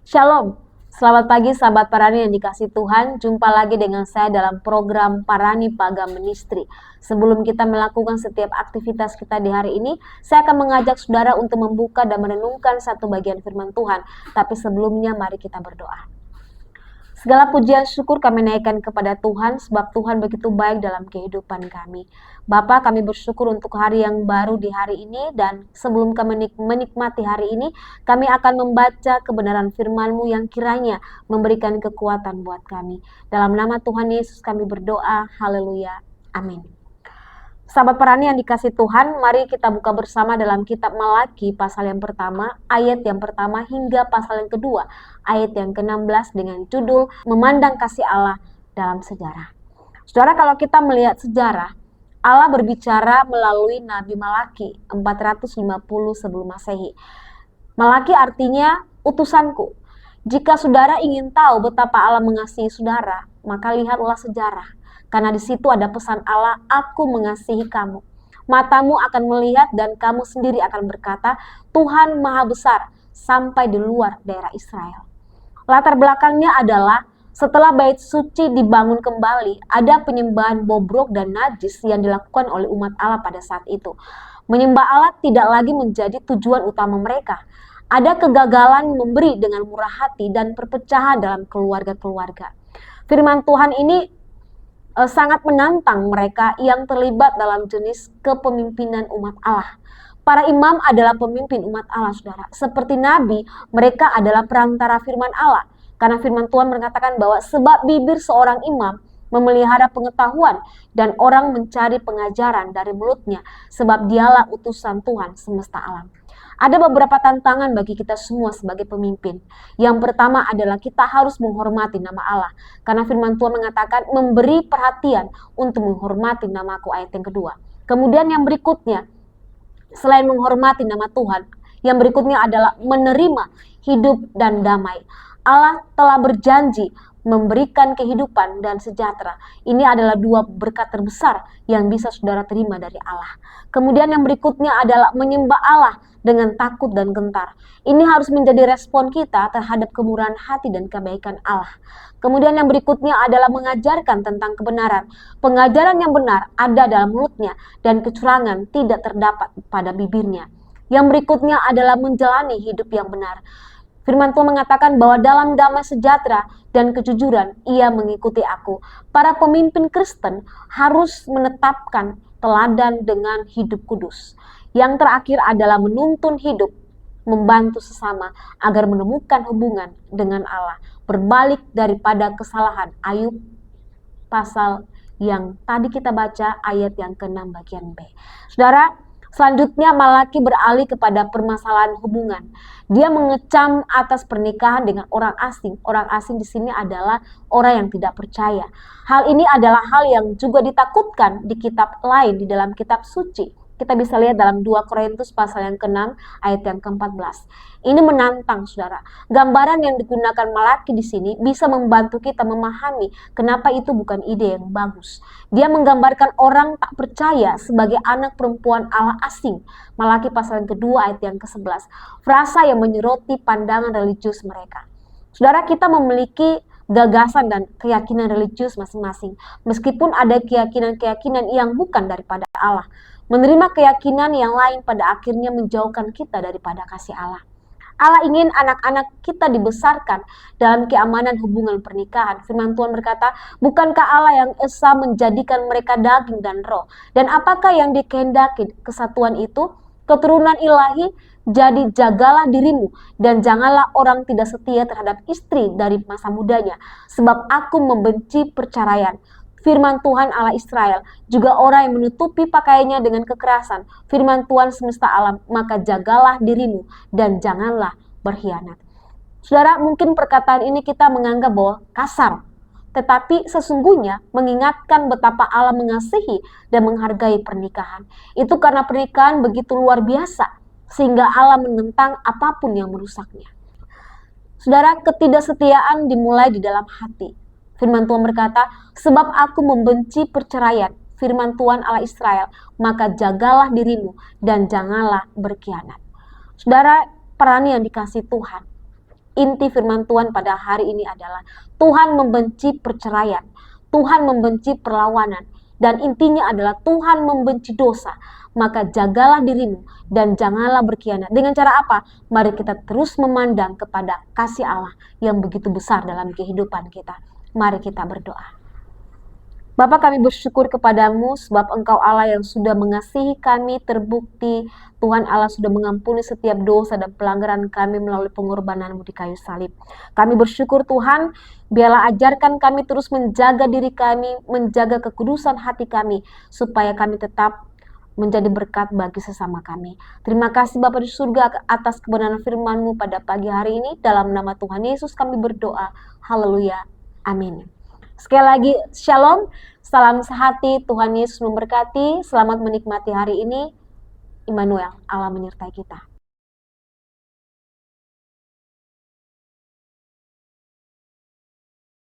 Shalom, selamat pagi sahabat Parani yang dikasih Tuhan. Jumpa lagi dengan saya dalam program Parani Paga Ministry. Sebelum kita melakukan setiap aktivitas kita di hari ini, saya akan mengajak saudara untuk membuka dan merenungkan satu bagian firman Tuhan. Tapi sebelumnya mari kita berdoa. Segala pujian syukur kami naikkan kepada Tuhan, sebab Tuhan begitu baik dalam kehidupan kami. Bapa, kami bersyukur untuk hari yang baru di hari ini, dan sebelum kami menikmati hari ini, kami akan membaca kebenaran firman-Mu yang kiranya memberikan kekuatan buat kami. Dalam nama Tuhan Yesus kami berdoa, haleluya, amin. Sahabat Parani yang dikasih Tuhan, mari kita buka bersama dalam kitab Malaki pasal yang pertama, ayat yang pertama hingga pasal yang kedua, ayat yang ke-16 dengan judul Memandang Kasih Allah dalam Sejarah. Saudara, kalau kita melihat sejarah, Allah berbicara melalui Nabi Malaki 450 sebelum Masehi. Malaki artinya utusanku. Jika saudara ingin tahu betapa Allah mengasihi saudara, maka lihatlah sejarah. Karena di situ ada pesan Allah, aku mengasihi kamu. Matamu akan melihat dan kamu sendiri akan berkata, Tuhan Maha Besar sampai di luar daerah Israel. Latar belakangnya adalah setelah bait suci dibangun kembali, ada penyembahan bobrok dan najis yang dilakukan oleh umat Allah pada saat itu. Menyembah Allah tidak lagi menjadi tujuan utama mereka. Ada kegagalan memberi dengan murah hati dan perpecahan dalam keluarga-keluarga. Firman Tuhan ini sangat menantang mereka yang terlibat dalam jenis kepemimpinan umat Allah. Para imam adalah pemimpin umat Allah, saudara. Seperti Nabi, mereka adalah perantara firman Allah. Karena firman Tuhan mengatakan bahwa sebab bibir seorang imam memelihara pengetahuan dan orang mencari pengajaran dari mulutnya, sebab dialah utusan Tuhan semesta alam. Ada beberapa tantangan bagi kita semua sebagai pemimpin. Yang pertama adalah kita harus menghormati nama Allah. Karena firman Tuhan mengatakan memberi perhatian untuk menghormati namaku, ayat yang kedua. Kemudian yang berikutnya, selain menghormati nama Tuhan, yang berikutnya adalah menerima hidup dan damai. Allah telah berjanji memberikan kehidupan dan sejahtera. Ini adalah dua berkat terbesar yang bisa saudara terima dari Allah. Kemudian yang berikutnya adalah menyembah Allah dengan takut dan gentar. Ini harus menjadi respon kita terhadap kemurahan hati dan kebaikan Allah. Kemudian yang berikutnya adalah mengajarkan tentang kebenaran. Pengajaran yang benar ada dalam mulutnya dan kecurangan tidak terdapat pada bibirnya. Yang berikutnya adalah menjalani hidup yang benar. Firman Tuhan mengatakan bahwa dalam damai sejahtera dan kejujuran ia mengikuti aku. Para pemimpin Kristen harus menetapkan teladan dengan hidup kudus. Yang terakhir adalah menuntun hidup, membantu sesama agar menemukan hubungan dengan Allah. Berbalik daripada kesalahan. Ayub pasal yang tadi kita baca, ayat yang ke-6 bagian B. Saudara, selanjutnya Malaki beralih kepada permasalahan hubungan. Dia mengecam atas pernikahan dengan orang asing. Orang asing di sini adalah orang yang tidak percaya. Hal ini adalah hal yang juga ditakutkan di kitab lain di dalam kitab suci. Kita bisa lihat dalam 2 Korintus pasal yang ke-6 ayat yang ke-14. Ini menantang, saudara. Gambaran yang digunakan Malaki di sini bisa membantu kita memahami kenapa itu bukan ide yang bagus. Dia menggambarkan orang tak percaya sebagai anak perempuan Allah asing. Malaki pasal yang kedua ayat yang ke-11. Frasa yang menyoroti pandangan religius mereka. Saudara, kita memiliki gagasan dan keyakinan religius masing-masing. Meskipun ada keyakinan-keyakinan yang bukan daripada Allah. Menerima keyakinan yang lain pada akhirnya menjauhkan kita daripada kasih Allah. Allah ingin anak-anak kita dibesarkan dalam keamanan hubungan pernikahan. Firman Tuhan berkata, bukankah Allah yang esa menjadikan mereka daging dan roh? Dan apakah yang dikehendaki kesatuan itu? Keturunan ilahi, jadi jagalah dirimu dan janganlah orang tidak setia terhadap istri dari masa mudanya. Sebab aku membenci perceraian. Firman Tuhan Allah Israel, juga orang yang menutupi pakaiannya dengan kekerasan. Firman Tuhan semesta alam, maka jagalah dirimu dan janganlah berkhianat. Saudara, mungkin perkataan ini kita menganggap bahwa kasar, tetapi sesungguhnya mengingatkan betapa Allah mengasihi dan menghargai pernikahan. Itu karena pernikahan begitu luar biasa, sehingga Allah menentang apapun yang merusaknya. Saudara, ketidaksetiaan dimulai di dalam hati. Firman Tuhan berkata, sebab aku membenci perceraian. Firman Tuhan Allah Israel, maka jagalah dirimu dan janganlah berkhianat. Saudara, Parani yang dikasih Tuhan, Inti firman Tuhan pada hari ini adalah Tuhan membenci perceraian, Tuhan membenci perlawanan, dan intinya adalah Tuhan membenci dosa. Maka jagalah dirimu dan janganlah berkhianat. Dengan cara apa? Mari kita terus memandang kepada kasih Allah yang begitu besar dalam kehidupan kita. Mari kita berdoa. Bapa, kami bersyukur kepadamu sebab Engkau Allah yang sudah mengasihi kami. Terbukti Tuhan Allah sudah mengampuni setiap dosa dan pelanggaran kami melalui pengorbanan-Mu di kayu salib. Kami bersyukur Tuhan, biarlah ajarkan kami terus menjaga diri kami, menjaga kekudusan hati kami, supaya kami tetap menjadi berkat bagi sesama kami. Terima kasih Bapa di surga atas kebenaran firman-Mu pada pagi hari ini. Dalam nama Tuhan Yesus kami berdoa. Haleluya. Amin. Sekali lagi, shalom, salam sehati, Tuhan Yesus memberkati, selamat menikmati hari ini. Immanuel, Allah menyertai kita.